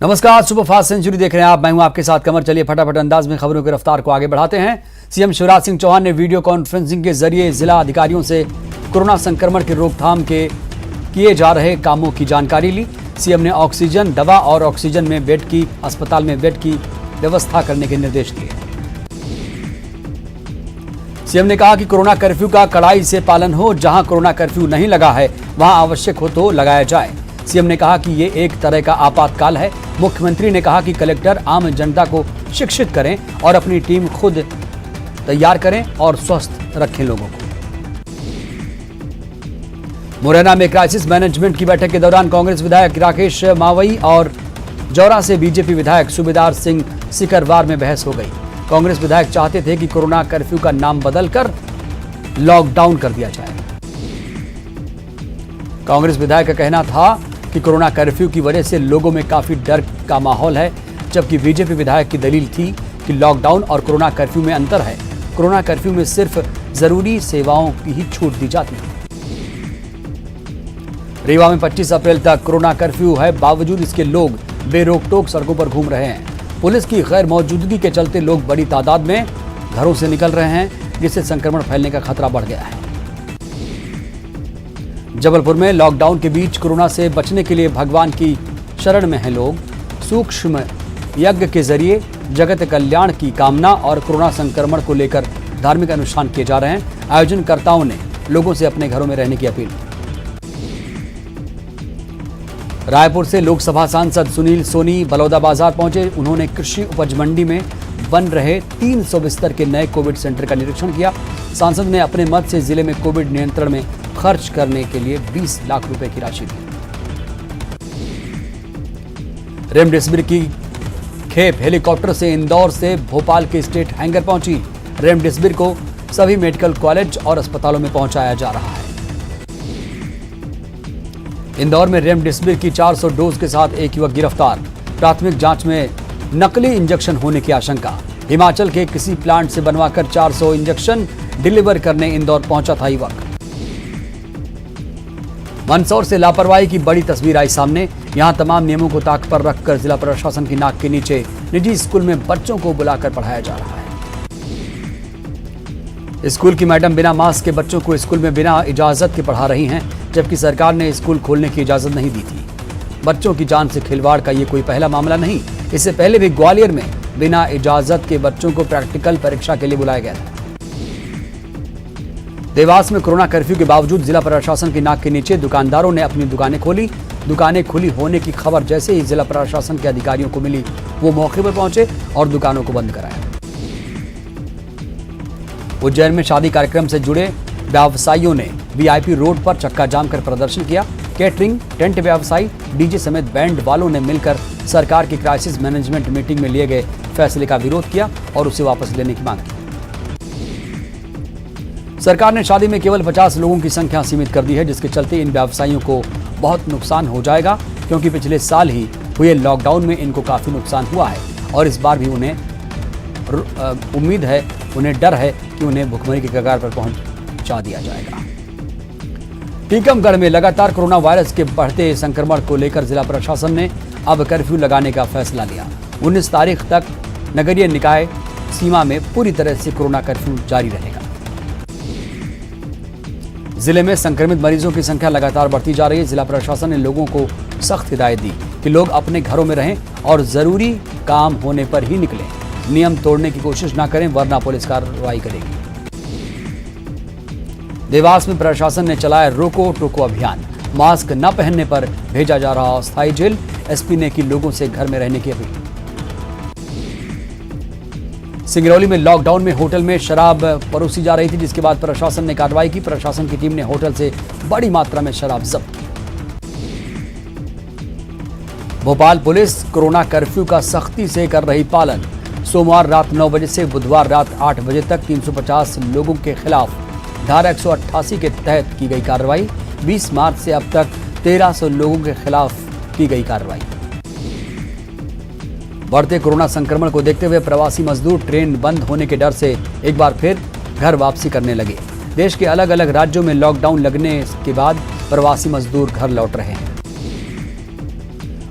नमस्कार, super fast century देख रहे हैं आप। मैं हूं आपके साथ कमर। चलिए फटाफट अंदाज में खबरों की रफ्तार को आगे बढ़ाते हैं। सीएम शिवराज सिंह चौहान ने वीडियो कॉन्फ्रेंसिंग के जरिए जिला अधिकारियों से कोरोना संक्रमण की रोकथाम के किए जा रहे कामों की जानकारी ली। सीएम ने ऑक्सीजन, दवा और ऑक्सीजन में बेड की, अस्पताल में बेड की व्यवस्था करने के निर्देश दिए। सीएम ने कहा कि कोरोना कर्फ्यू का कड़ाई से पालन हो। जहां कोरोना कर्फ्यू नहीं लगा है वहां आवश्यक हो तो लगाया जाए। सीएम ने कहा कि ये एक तरह का आपातकाल है। मुख्यमंत्री ने कहा कि कलेक्टर आम जनता को शिक्षित करें और अपनी टीम खुद तैयार करें और स्वस्थ रखें लोगों को। मुरैना में क्राइसिस मैनेजमेंट की बैठक के दौरान कांग्रेस विधायक राकेश मावई और जौरा से बीजेपी विधायक सूबेदार सिंह सिकरवार में बहस हो गई। कांग्रेस विधायक चाहते थे कि कोरोना कर्फ्यू का नाम बदलकर लॉकडाउन कर दिया जाए। कांग्रेस विधायक का कहना था कि कोरोना कर्फ्यू की वजह से लोगों में काफी डर का माहौल है, जबकि बीजेपी विधायक की दलील थी कि लॉकडाउन और कोरोना कर्फ्यू में अंतर है। कोरोना कर्फ्यू में सिर्फ जरूरी सेवाओं की ही छूट दी जाती है। रीवा में 25 अप्रैल तक कोरोना कर्फ्यू है, बावजूद इसके लोग बेरोक-टोक सड़कों पर घूम रहे हैं। पुलिस की गैर मौजूदगी के चलते लोग बड़ी तादाद में घरों से निकल रहे हैं, जिससे संक्रमण फैलने का खतरा बढ़ गया है। जबलपुर में लॉकडाउन के बीच कोरोना से बचने के लिए भगवान की शरण में हैं लोग। सूक्ष्म यज्ञ के जरिए जगत कल्याण की कामना और कोरोना संक्रमण को लेकर धार्मिक अनुष्ठान किए जा रहे हैं। आयोजनकर्ताओं ने लोगों से अपने घरों में रहने की अपील की। रायपुर से लोकसभा सांसद सुनील सोनी बलौदाबाजार पहुंचे। उन्होंने कृषि उपज मंडी में बन रहे 300 बिस्तर के नए कोविड सेंटर का निरीक्षण किया। सांसद ने अपने मत से जिले में कोविड नियंत्रण में खर्च करने के लिए 20 लाख रुपए की राशि दी। रेमडेसिविर की खेप हेलीकॉप्टर से इंदौर से भोपाल के स्टेट हैंगर पहुंची। रेमडेसिविर को सभी मेडिकल कॉलेज और अस्पतालों में पहुंचाया जा रहा है। इंदौर में रेमडेसिविर की 400 डोज के साथ एक युवक गिरफ्तार। प्राथमिक जांच में नकली इंजेक्शन होने की आशंका। हिमाचल के किसी प्लांट से बनवाकर 400 इंजेक्शन डिलीवर करने इंदौर पहुंचा था युवक। मंदसौर से लापरवाही की बड़ी तस्वीर आई सामने। यहां तमाम नियमों को ताक पर रखकर जिला प्रशासन की नाक के नीचे निजी स्कूल में बच्चों को बुलाकर पढ़ाया जा रहा है। स्कूल की मैडम बिना मास्क के बच्चों को स्कूल में बिना इजाजत के पढ़ा रही हैं, जबकि सरकार ने स्कूल खोलने की इजाजत नहीं दी थी। बच्चों की जान से खिलवाड़ का ये कोई पहला मामला नहीं। इससे पहले भी ग्वालियर में बिना इजाजत के बच्चों को प्रैक्टिकल परीक्षा के लिए बुलाया गया था। देवास में कोरोना कर्फ्यू के बावजूद जिला प्रशासन की नाक के नीचे दुकानदारों ने अपनी दुकानें खोली। दुकानें खुली होने की खबर जैसे ही जिला प्रशासन के अधिकारियों को मिली, वो मौके पर पहुंचे और दुकानों को बंद कराया। उज्जैन में शादी कार्यक्रम से जुड़े व्यवसायियों ने वीआईपी रोड पर चक्का जाम कर प्रदर्शन किया। कैटरिंग, टेंट व्यवसायी, डीजे समेत बैंड वालों ने मिलकर सरकार की क्राइसिस मैनेजमेंट मीटिंग में लिए गए फैसले का विरोध किया और उसे वापस लेने की मांग की। सरकार ने शादी में केवल 50 लोगों की संख्या सीमित कर दी है, जिसके चलते इन व्यवसायियों को बहुत नुकसान हो जाएगा, क्योंकि पिछले साल ही हुए लॉकडाउन में इनको काफी नुकसान हुआ है और इस बार भी उन्हें उम्मीद है, उन्हें डर है कि उन्हें भुखमरी के कगार पर पहुंचा दिया जाएगा। टीकमगढ़ में लगातार कोरोना वायरस के बढ़ते संक्रमण को लेकर जिला प्रशासन ने अब कर्फ्यू लगाने का फैसला लिया। 19 तारीख तक नगरीय निकाय सीमा में पूरी तरह से कोरोना कर्फ्यू जारी रहेगा। जिले में संक्रमित मरीजों की संख्या लगातार बढ़ती जा रही है। जिला प्रशासन ने लोगों को सख्त हिदायत दी कि लोग अपने घरों में रहें और जरूरी काम होने पर ही निकलें। नियम तोड़ने की कोशिश न करें, वरना पुलिस कार्रवाई करेगी। देवास में प्रशासन ने चलाया रोको टोको अभियान। मास्क न पहनने पर भेजा जा रहा अस्थायी जेल। एसपी ने की लोगों से घर में रहने की अपील। सिंगरौली में लॉकडाउन में होटल में शराब परोसी जा रही थी, जिसके बाद प्रशासन ने कार्रवाई की। प्रशासन की टीम ने होटल से बड़ी मात्रा में शराब जब्त की। भोपाल पुलिस कोरोना कर्फ्यू का सख्ती से कर रही पालन। सोमवार रात 9 बजे से बुधवार रात 8 बजे तक 350 लोगों के खिलाफ धारा 188 के तहत की गई कार्रवाई। 20 मार्च से अब तक 1300 लोगों के खिलाफ की गई कार्रवाई। बढ़ते कोरोना संक्रमण को देखते हुए प्रवासी मजदूर ट्रेन बंद होने के डर से एक बार फिर घर वापसी करने लगे। देश के अलग अलग राज्यों में लॉकडाउन लगने के बाद प्रवासी मजदूर घर लौट रहे हैं।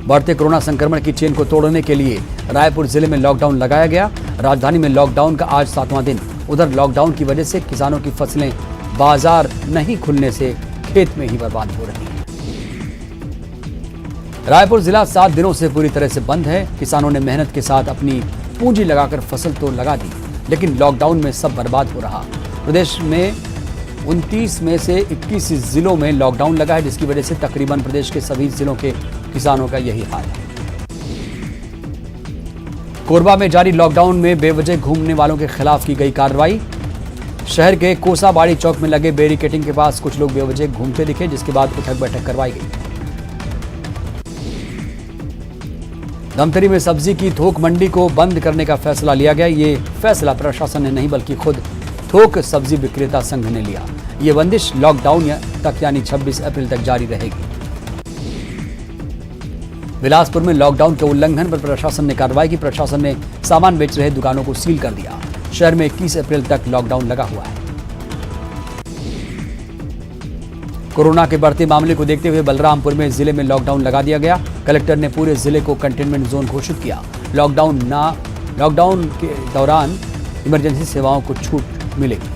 बढ़ते कोरोना संक्रमण की चेन को तोड़ने के लिए रायपुर जिले में लॉकडाउन लगाया गया। राजधानी में लॉकडाउन का आज 7वां दिन। उधर लॉकडाउन की वजह से किसानों की फसलें बाजार नहीं खुलने से खेत में ही बर्बाद हो रही हैं। रायपुर जिला 7 दिनों से पूरी तरह से बंद है। किसानों ने मेहनत के साथ अपनी पूंजी लगाकर फसल तो लगा दी, लेकिन लॉकडाउन में सब बर्बाद हो रहा। प्रदेश में 29 में से 21 जिलों में लॉकडाउन लगा है, जिसकी वजह से तकरीबन प्रदेश के सभी जिलों के किसानों का यही हाल है। कोरबा में जारी लॉकडाउन में बेवजह घूमने वालों के खिलाफ की गई कार्रवाई। शहर के कोसाबाड़ी चौक में लगे बैरिकेडिंग के पास कुछ लोग बेवजह घूमते दिखे, जिसके बाद उठक बैठक करवाई गई। धमतरी में सब्जी की थोक मंडी को बंद करने का फैसला लिया गया। ये फैसला प्रशासन ने नहीं बल्कि खुद थोक सब्जी विक्रेता संघ ने लिया। ये बंदिश लॉकडाउन तक यानी 26 अप्रैल तक जारी रहेगी। बिलासपुर में लॉकडाउन के उल्लंघन पर प्रशासन ने कार्रवाई की। प्रशासन ने सामान बेच रहे दुकानों को सील कर दिया। शहर में 21 अप्रैल तक लॉकडाउन लगा हुआ है। कोरोना के बढ़ते मामले को देखते हुए बलरामपुर में जिले में लॉकडाउन लगा दिया गया। कलेक्टर ने पूरे जिले को कंटेनमेंट जोन घोषित किया। लॉकडाउन के दौरान इमरजेंसी सेवाओं को छूट मिलेगी।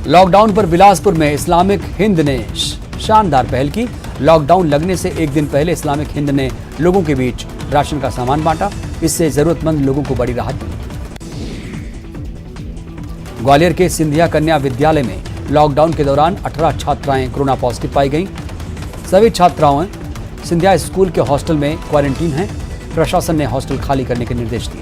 लॉकडाउन पर बिलासपुर में इस्लामिक हिंद ने शानदार पहल की। लॉकडाउन लगने से एक दिन पहले इस्लामिक हिंद ने लोगों के बीच राशन का सामान बांटा। इससे जरूरतमंद लोगों को बड़ी राहत मिली। ग्वालियर के सिंधिया कन्या विद्यालय में लॉकडाउन के दौरान 18 छात्राएं कोरोना पॉजिटिव पाई गईं। सभी छात्राएं सिंधिया स्कूल के हॉस्टल में क्वारंटीन हैं। प्रशासन ने हॉस्टल खाली करने के निर्देश दिए।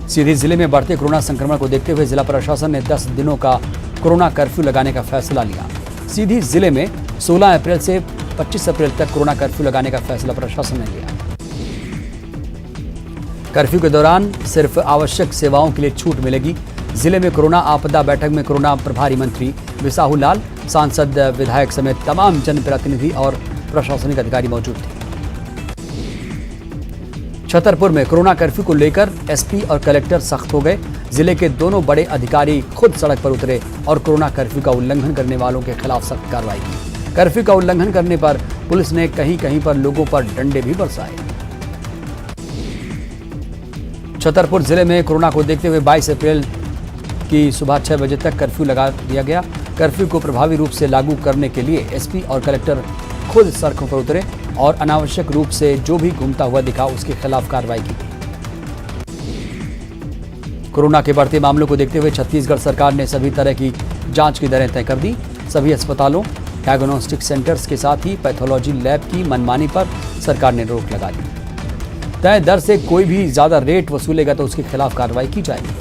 सीधी जिले में बढ़ते कोरोना संक्रमण को देखते हुए जिला प्रशासन ने 10 दिनों का कोरोना कर्फ्यू लगाने का फैसला लिया। सीधी जिले में 16 अप्रैल से 25 अप्रैल तक कोरोना कर्फ्यू लगाने का फैसला प्रशासन ने लिया। कर्फ्यू के दौरान सिर्फ आवश्यक सेवाओं के लिए छूट मिलेगी। जिले में कोरोना आपदा बैठक में कोरोना प्रभारी मंत्री विसाहू लाल, सांसद, विधायक समेत तमाम जनप्रतिनिधि और प्रशासनिक अधिकारी मौजूद थे। छतरपुर में कोरोना कर्फ्यू को लेकर एसपी और कलेक्टर सख्त हो गए। जिले के दोनों बड़े अधिकारी खुद सड़क पर उतरे और कोरोना कर्फ्यू का उल्लंघन करने वालों के खिलाफ सख्त कार्रवाई की। कर्फ्यू का उल्लंघन करने पर पुलिस ने कहीं कहीं पर लोगों पर डंडे भी बरसाए। छतरपुर जिले में कोरोना को देखते हुए 22 अप्रैल की सुबह 6 बजे तक कर्फ्यू लगा दिया गया। कर्फ्यू को प्रभावी रूप से लागू करने के लिए एसपी और कलेक्टर खुद सड़कों पर उतरे और अनावश्यक रूप से जो भी घूमता हुआ दिखा उसके खिलाफ कार्रवाई की गई। कोरोना के बढ़ते मामलों को देखते हुए छत्तीसगढ़ सरकार ने सभी तरह की जांच की दरें तय कर दी। सभी अस्पतालों, डायग्नोस्टिक सेंटर्स के साथ ही पैथोलॉजी लैब की मनमानी पर सरकार ने रोक लगा दी। तय दर से कोई भी ज्यादा रेट वसूलेगा तो उसके खिलाफ कार्रवाई की जाएगी।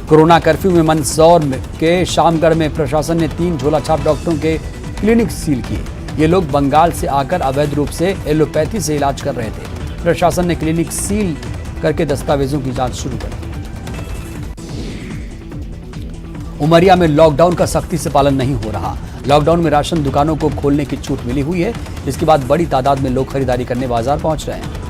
कोरोना कर्फ्यू में मंदसौर के शामगढ़ में प्रशासन ने 3 झोला छाप डॉक्टरों के क्लिनिक सील किए। ये लोग बंगाल से आकर अवैध रूप से एलोपैथी से इलाज कर रहे थे। प्रशासन ने क्लिनिक सील करके दस्तावेजों की जांच शुरू कर दी। उमरिया में लॉकडाउन का सख्ती से पालन नहीं हो रहा। लॉकडाउन में राशन दुकानों को खोलने की छूट मिली हुई है, जिसके बाद बड़ी तादाद में लोग खरीदारी करने बाजार पहुंच रहे हैं।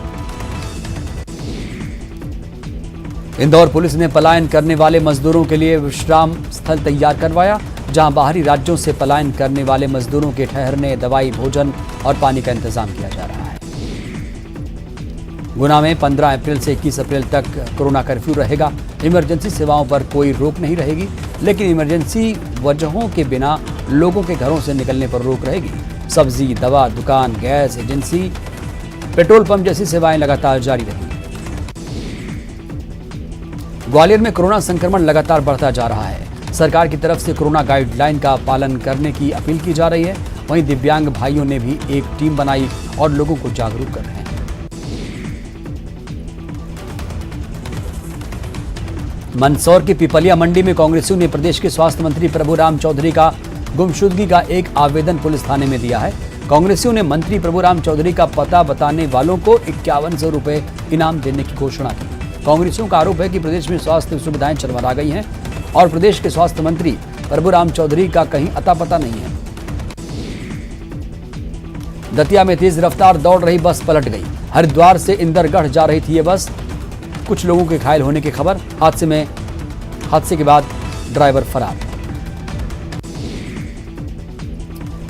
इंदौर पुलिस ने पलायन करने वाले मजदूरों के लिए विश्राम स्थल तैयार करवाया, जहां बाहरी राज्यों से पलायन करने वाले मजदूरों के ठहरने, दवाई, भोजन और पानी का इंतजाम किया जा रहा है। गुना में 15 अप्रैल से 21 अप्रैल तक कोरोना कर्फ्यू रहेगा। इमरजेंसी सेवाओं पर कोई रोक नहीं रहेगी, लेकिन इमरजेंसी वजहों के बिना लोगों के घरों से निकलने पर रोक रहेगी। सब्जी, दवा दुकान, गैस एजेंसी, पेट्रोल पंप जैसी सेवाएं लगातार जारी रहेंगी। ग्वालियर में कोरोना संक्रमण लगातार बढ़ता जा रहा है। सरकार की तरफ से कोरोना गाइडलाइन का पालन करने की अपील की जा रही है। वहीं दिव्यांग भाइयों ने भी एक टीम बनाई और लोगों को जागरूक कर रहे हैं। मंदसौर की पिपलिया मंडी में कांग्रेसियों ने प्रदेश के स्वास्थ्य मंत्री प्रभुराम चौधरी का गुमशुदगी का एक आवेदन पुलिस थाने में दिया है। कांग्रेसियों ने मंत्री प्रभुराम चौधरी का पता बताने वालों को 5100 रुपए इनाम देने की घोषणा की। कांग्रेसियों का आरोप है कि प्रदेश में स्वास्थ्य सुविधाएं चरमरा गई हैं और प्रदेश के स्वास्थ्य मंत्री प्रभुराम चौधरी का कहीं अता पता नहीं है। दतिया में तेज रफ्तार दौड़ रही बस पलट गई। हरिद्वार से इंदरगढ़ जा रही थी ये बस। कुछ लोगों के घायल होने की खबर। हादसे के बाद ड्राइवर फरार।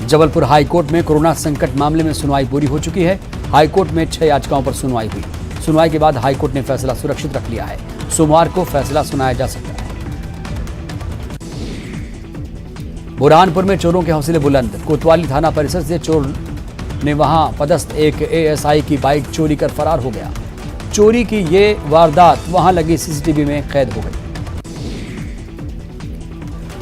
जबलपुर हाईकोर्ट में कोरोना संकट मामले में सुनवाई पूरी हो चुकी है। हाईकोर्ट में 6 याचिकाओं पर सुनवाई हुई। सुनवाई के बाद हाईकोर्ट ने फैसला सुरक्षित रख लिया है। सोमवार को फैसला सुनाया जा सकता है। बुरहानपुर में चोरों के हौसले बुलंद। कोतवाली थाना परिसर से चोर ने वहां पदस्थ एक एएसआई की बाइक चोरी कर फरार हो गया। चोरी की ये वारदात वहां लगी सीसीटीवी में कैद हो गई।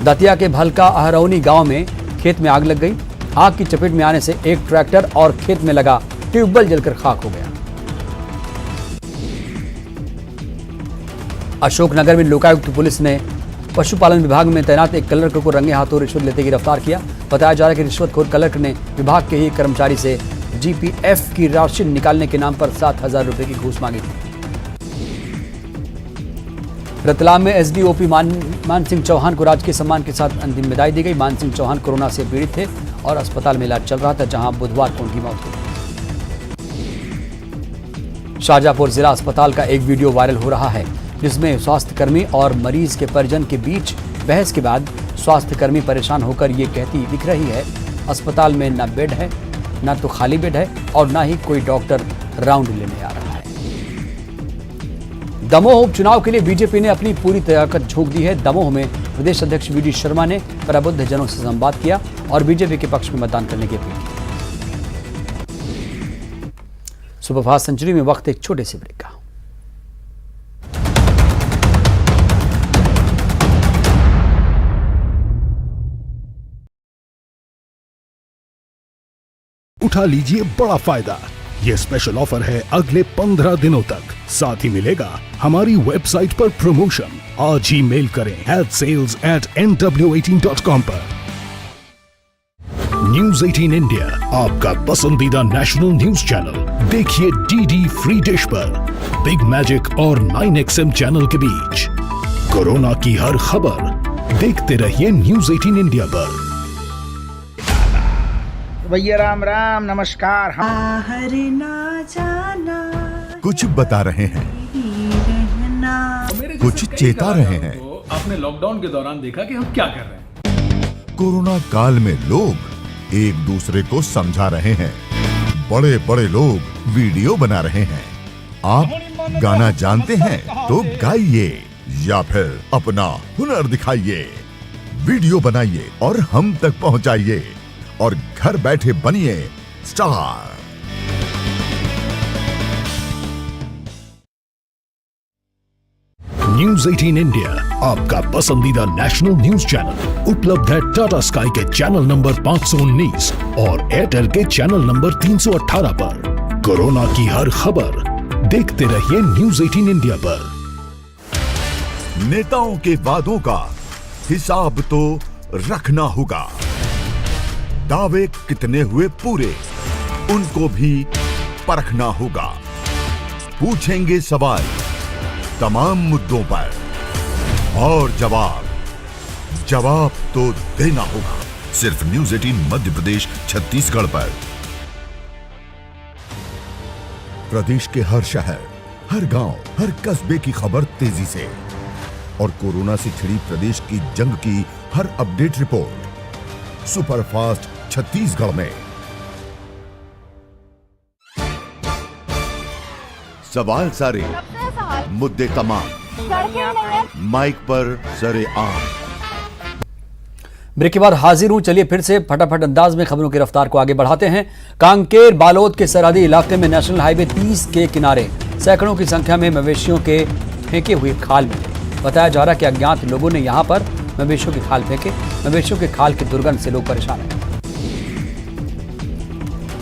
दतिया के भलका अहरौनी गांव में खेत में आग लग गई। आग की चपेट में आने से एक ट्रैक्टर और खेत में लगा ट्यूबवेल जलकर खाक हो गया। अशोकनगर में लोकायुक्त पुलिस ने पशुपालन विभाग में तैनात एक क्लर्क को रंगे हाथों रिश्वत लेते गिरफ्तार किया। बताया जा रहा है कि रिश्वतखोर क्लर्क ने विभाग के ही कर्मचारी से जीपीएफ की राशि निकालने के नाम पर 7,000 रुपए की घूस मांगी थी। रतलाम में एसडीओपी मान सिंह चौहान को राजकीय सम्मान के साथ अंतिम विदाई दी गई। मान सिंह चौहान कोरोना से पीड़ित थे और अस्पताल में इलाज चल रहा था, जहां बुधवार को उनकी मौत हुई। शाहजहांपुर जिला अस्पताल का एक वीडियो वायरल हो रहा है, जिसमें स्वास्थ्यकर्मी और मरीज के परिजन के बीच बहस के बाद स्वास्थ्यकर्मी परेशान होकर ये कहती दिख रही है, अस्पताल में न बेड है, न तो खाली बेड है और न ही कोई डॉक्टर राउंड लेने आ रहा है। दमोह उपचुनाव के लिए बीजेपी ने अपनी पूरी ताकत झोंक दी है। दमोह में प्रदेश अध्यक्ष वीडी शर्मा ने प्रबुद्ध जनों से संवाद किया और बीजेपी के पक्ष में मतदान करने की अपील की। सुपरफास्ट सेंचुरी में वक्त एक छोटे से ब्रेक का। उठा लीजिए बड़ा फायदा। ये स्पेशल ऑफर है अगले 15 दिनों तक। साथ ही मिलेगा हमारी वेबसाइट पर प्रमोशन। आज ही मेल करें sales@nw18.com पर। न्यूज 18 इंडिया, आपका पसंदीदा नेशनल न्यूज चैनल। देखिए डीडी फ्री डिश पर बिग मैजिक और 9XM चैनल के बीच कोरोना की हर खबर देखते रहिए न्यूज 18 इंडिया पर। भैया राम राम नमस्कार। बाहर ना जाना, कुछ बता रहे हैं, कुछ चेता रहे हैं। तो आपने लॉकडाउन के दौरान देखा कि हम क्या कर रहे हैं। कोरोना काल में लोग एक दूसरे को समझा रहे हैं। बड़े बड़े लोग वीडियो बना रहे हैं। आप गाना जानते हैं तो गाइए या फिर अपना हुनर दिखाइए। वीडियो बनाइए और हम तक पहुंचाइए और घर बैठे बनिए स्टार। न्यूज 18 इंडिया, आपका पसंदीदा नेशनल न्यूज चैनल, उपलब्ध है टाटा स्काई के चैनल नंबर 519 और एयरटेल के चैनल नंबर 318 पर। कोरोना की हर खबर देखते रहिए न्यूज 18 इंडिया पर। नेताओं के वादों का हिसाब तो रखना होगा। दावे कितने हुए पूरे, उनको भी परखना होगा। पूछेंगे सवाल तमाम मुद्दों पर और जवाब तो देना होगा। सिर्फ न्यूज 18 मध्य प्रदेश छत्तीसगढ़ पर। प्रदेश के हर शहर, हर गांव, हर कस्बे की खबर तेजी से और कोरोना से छिड़ी प्रदेश की जंग की हर अपडेट रिपोर्ट सुपरफास्ट छत्तीसगढ़ में। सवाल सारे, मुद्दे तमाम, माइक पर सरेआम। ब्रेक के बाद हाजिर हूं। चलिए फिर से फटाफट अंदाज में खबरों की रफ्तार को आगे बढ़ाते हैं। कांकेर बालोद के सरहदी इलाके में नेशनल हाईवे 30 के किनारे सैकड़ों की संख्या में मवेशियों के फेंके हुए खाल मिले। बताया जा रहा है कि अज्ञात लोगों ने यहां पर मवेशियों के खाल फेंके। मवेशियों के खाल की दुर्गंध से लोग परेशान हैं।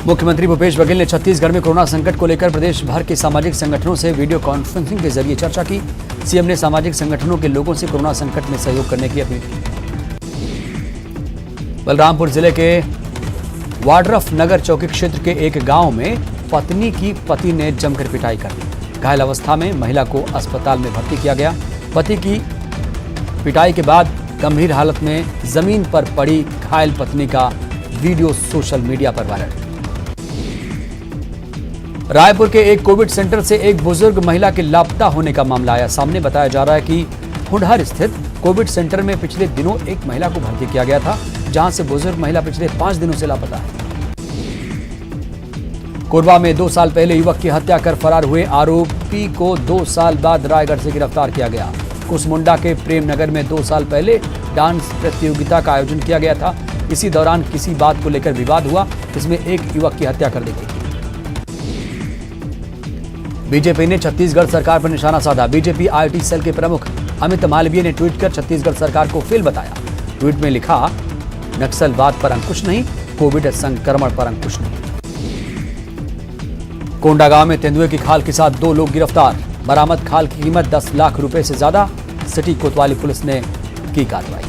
मुख्यमंत्री भूपेश बघेल ने छत्तीसगढ़ में कोरोना संकट को लेकर प्रदेश भर के सामाजिक संगठनों से वीडियो कॉन्फ्रेंसिंग के जरिए चर्चा की। सीएम ने सामाजिक संगठनों के लोगों से कोरोना संकट में सहयोग करने की अपील की। बलरामपुर जिले के वाड्रफ नगर चौकी क्षेत्र के एक गांव में पत्नी की पति ने जमकर पिटाई कर दी। घायल अवस्था में महिला को अस्पताल में भर्ती किया गया। पति की पिटाई के बाद गंभीर हालत में जमीन पर पड़ी घायल पत्नी का वीडियो सोशल मीडिया पर वायरल। रायपुर के एक कोविड सेंटर से एक बुजुर्ग महिला के लापता होने का मामला आया सामने। बताया जा रहा है कि हुंडहर स्थित कोविड सेंटर में पिछले दिनों एक महिला को भर्ती किया गया था। जहां से बुजुर्ग महिला पिछले 5 दिनों से लापता है। कोरबा में 2 साल पहले युवक की हत्या कर फरार हुए आरोपी को 2 साल बाद रायगढ़ से गिरफ्तार किया गया। कुसमुंडा के प्रेम नगर में 2 साल पहले डांस प्रतियोगिता का आयोजन किया गया था। इसी दौरान किसी बात को लेकर विवाद हुआ, इसमें एक युवक की हत्या कर दी गई। बीजेपी ने छत्तीसगढ़ सरकार पर निशाना साधा। बीजेपी आईटी सेल के प्रमुख अमित मालवीय ने ट्वीट कर छत्तीसगढ़ सरकार को फेल बताया। ट्वीट में लिखा, नक्सलवाद पर अंकुश नहीं, कोविड संक्रमण पर अंकुश नहीं। कोंडागांव में तेंदुए की खाल के साथ 2 लोग गिरफ्तार। बरामद खाल की कीमत 10 लाख रुपए से ज्यादा। सिटी कोतवाली पुलिस ने की कार्रवाई।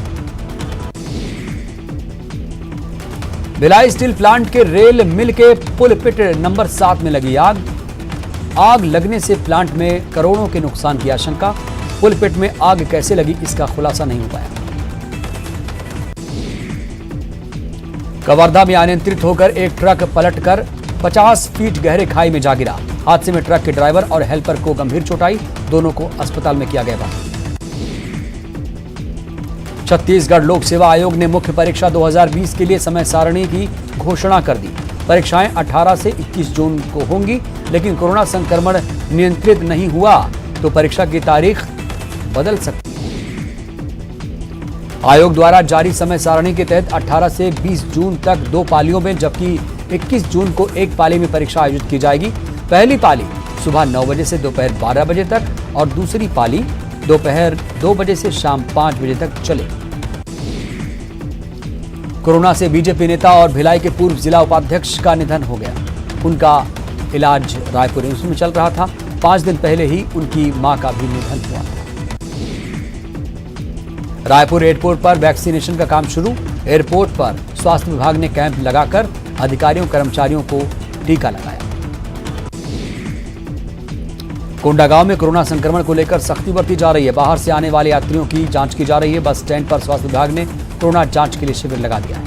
भिलाई स्टील प्लांट के रेल मिल के पुलपिट नंबर 7 में लगी आग। आग लगने से प्लांट में करोड़ों के नुकसान की आशंका। पुलपिट में आग कैसे लगी, इसका खुलासा नहीं हो पाया। कवर्धा में अनियंत्रित होकर एक ट्रक पलटकर 50 फीट गहरे खाई में जा गिरा। हादसे में ट्रक के ड्राइवर और हेल्पर को गंभीर चोट आई। दोनों को अस्पताल में किया गया भर्ती। छत्तीसगढ़ लोक सेवा आयोग ने मुख्य परीक्षा 2020 के लिए समय सारणी की घोषणा कर दी। परीक्षाएं 18 से 21 जून को होंगी, लेकिन कोरोना संक्रमण नियंत्रित नहीं हुआ तो परीक्षा की तारीख बदल सकती है। आयोग द्वारा जारी समय सारणी के तहत 18 से 20 जून तक 2 पालियों में, जबकि 21 जून को एक पाली में परीक्षा आयोजित की जाएगी। पहली पाली सुबह 9 बजे से दोपहर 12 बजे तक और दूसरी पाली दोपहर 2 बजे से शाम 5 बजे तक चलेगी। कोरोना से बीजेपी नेता और भिलाई के पूर्व जिला उपाध्यक्ष का निधन हो गया। उनका इलाज रायपुर एम्स में चल रहा था। 5 दिन पहले ही उनकी मां का भी निधन हुआ था। रायपुर एयरपोर्ट पर वैक्सीनेशन का काम शुरू। एयरपोर्ट पर स्वास्थ्य विभाग ने कैंप लगाकर अधिकारियों कर्मचारियों को टीका लगाया। कोंडागांव में कोरोना संक्रमण को लेकर सख्ती बरती जा रही है। बाहर से आने वाले यात्रियों की जांच की जा रही है। बस स्टैंड पर स्वास्थ्य विभाग ने कोरोना जांच के लिए शिविर लगा दिया है।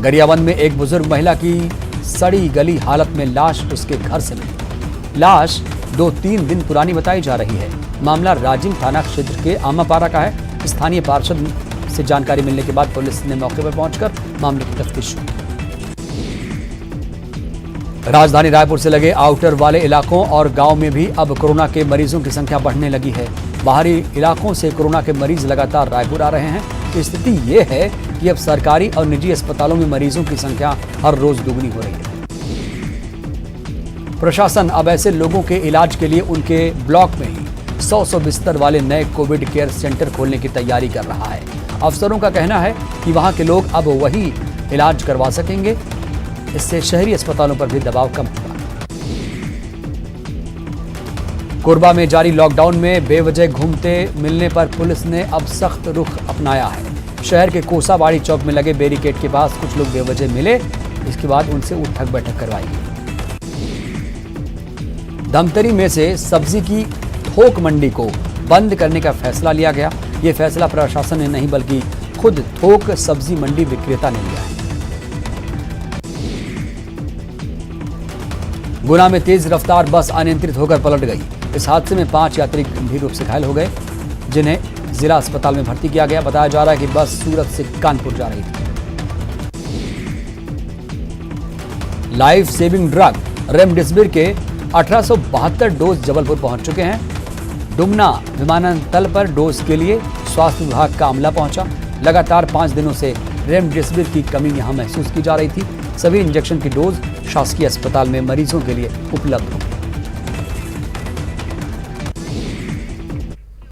गरियाबंद में एक बुजुर्ग महिला की सड़ी गली हालत में लाश उसके घर से मिली। लाश 2-3 दिन पुरानी बताई जा रही है। मामला राजिम थाना क्षेत्र के आमापारा का है। स्थानीय पार्षद से जानकारी मिलने के बाद पुलिस ने मौके पर पहुंचकर मामले की तफ्तीश शुरू की। राजधानी रायपुर से लगे आउटर वाले इलाकों और गांव में भी अब कोरोना के मरीजों की संख्या बढ़ने लगी है। बाहरी इलाकों से कोरोना के मरीज लगातार रायपुर आ रहे हैं। स्थिति ये है कि अब सरकारी और निजी अस्पतालों में मरीजों की संख्या हर रोज दुगनी हो रही है। प्रशासन अब ऐसे लोगों के इलाज के लिए उनके ब्लॉक में ही 100 बिस्तर वाले नए कोविड केयर सेंटर खोलने की तैयारी कर रहा है। अफसरों का कहना है कि वहां के लोग अब वही इलाज करवा सकेंगे। इससे शहरी अस्पतालों पर भी दबाव कम होगा। कोरबा में जारी लॉकडाउन में बेवजह घूमते मिलने पर पुलिस ने अब सख्त रुख अपनाया है। शहर के कोसाबाड़ी चौक में लगे बैरिकेड के पास कुछ लोग बेवजह मिले। इसके बाद उनसे उठक बैठक करवाई गई। धमतरी में से सब्जी की थोक मंडी को बंद करने का फैसला लिया गया। ये फैसला प्रशासन ने नहीं बल्कि खुद थोक सब्जी मंडी विक्रेता ने लिया है। गुना में तेज रफ्तार बस अनियंत्रित होकर पलट गई। इस हादसे में 5 यात्री गंभीर रूप से घायल हो गए, जिन्हें जिला अस्पताल में भर्ती किया गया। बताया जा रहा है कि बस सूरत से कानपुर जा रही थी। लाइफ सेविंग ड्रग रेमडेसिविर के 1872 डोज जबलपुर पहुंच चुके हैं। डुमना विमानतल पर डोज के लिए स्वास्थ्य विभाग का अमला पहुंचा। लगातार 5 दिनों से रेमडेसिविर की कमी यहां महसूस की जा रही थी। सभी इंजेक्शन की डोज शासकीय अस्पताल में मरीजों के लिए उपलब्ध होंगी।